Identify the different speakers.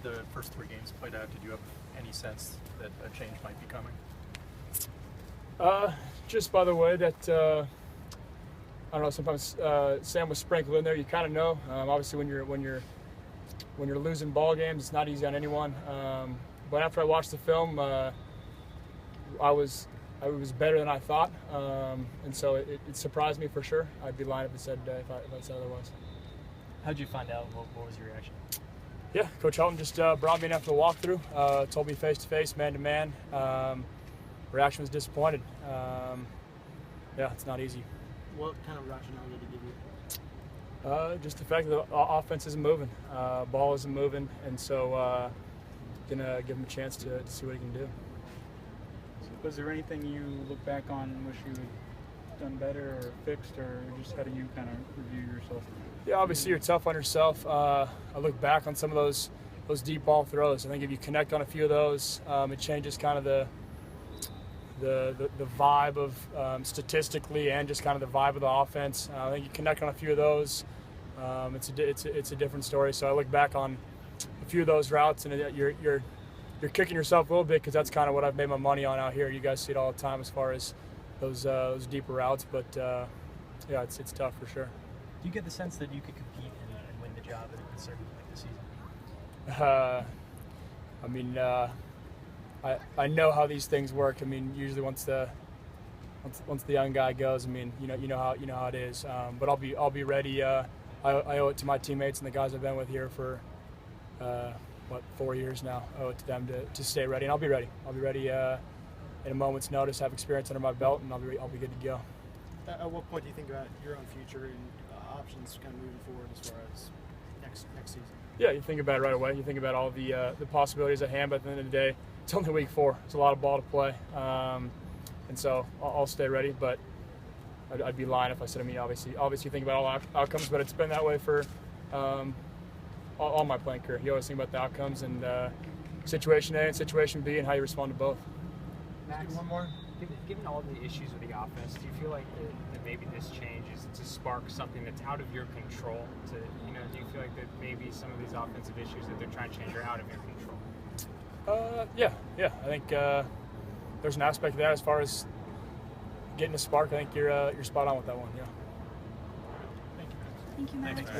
Speaker 1: the first 3 games played out, did you have any sense that a change might be coming?
Speaker 2: Just by the way that I don't know. Sometimes Sam was sprinkled in there. You kind of know. Obviously, when you're losing ball games, it's not easy on anyone. But after I watched the film, I was better than I thought, and so it surprised me for sure. I'd be lying if I said otherwise.
Speaker 3: How'd you find out? What was your reaction?
Speaker 2: Yeah, Coach Helton just brought me in after the walkthrough, told me face-to-face, man-to-man. Reaction was disappointed. Yeah, it's not easy.
Speaker 4: What kind of rationale did he give you?
Speaker 2: Just the fact that the offense isn't moving, ball isn't moving, and so gonna give him a chance to see what he can do.
Speaker 5: Was there anything you look back on and wish you had done better or fixed, or just how do you kind of review yourself?
Speaker 2: Yeah, obviously you're tough on yourself. I look back on some of those deep ball throws. I think if you connect on a few of those, it changes kind of the vibe of statistically and just kind of the vibe of the offense. I think you connect on a few of those, it's a different story. So I look back on a few of those routes, and you're kicking yourself a little bit because that's kind of what I've made my money on out here. You guys see it all the time as far as those deeper routes, but yeah, it's tough for sure.
Speaker 3: Do you get the sense that you could compete and win the job at a certain point this season?
Speaker 2: I mean, I know how these things work. I mean, usually once the young guy goes, I mean, you know how it is. But I'll be ready. I owe it to my teammates and the guys I've been with here for 4 years now. I owe it to them to stay ready, and I'll be ready. I'll be ready in a moment's notice. Have experience under my belt, and I'll be good to go.
Speaker 4: At what point do you think about your own future and options kind of moving forward as far as next season?
Speaker 2: Yeah, you think about it right away. You think about all the possibilities at hand. But at the end of the day, it's only week 4. It's a lot of ball to play, and so I'll stay ready. But I'd be lying if I said. I mean, obviously, you think about all outcomes, but it's been that way for all my playing career. You always think about the outcomes and situation A and situation B, and how you respond to both.
Speaker 6: Max, one more. Given all the issues with the offense, do you feel like that maybe this change is to spark something that's out of your control? Do you feel like that maybe some of these offensive issues that they're trying to change are out of your control?
Speaker 2: Yeah. I think there's an aspect of that as far as getting a spark. I think you're spot on with that one. Yeah.
Speaker 7: Thank you, Max.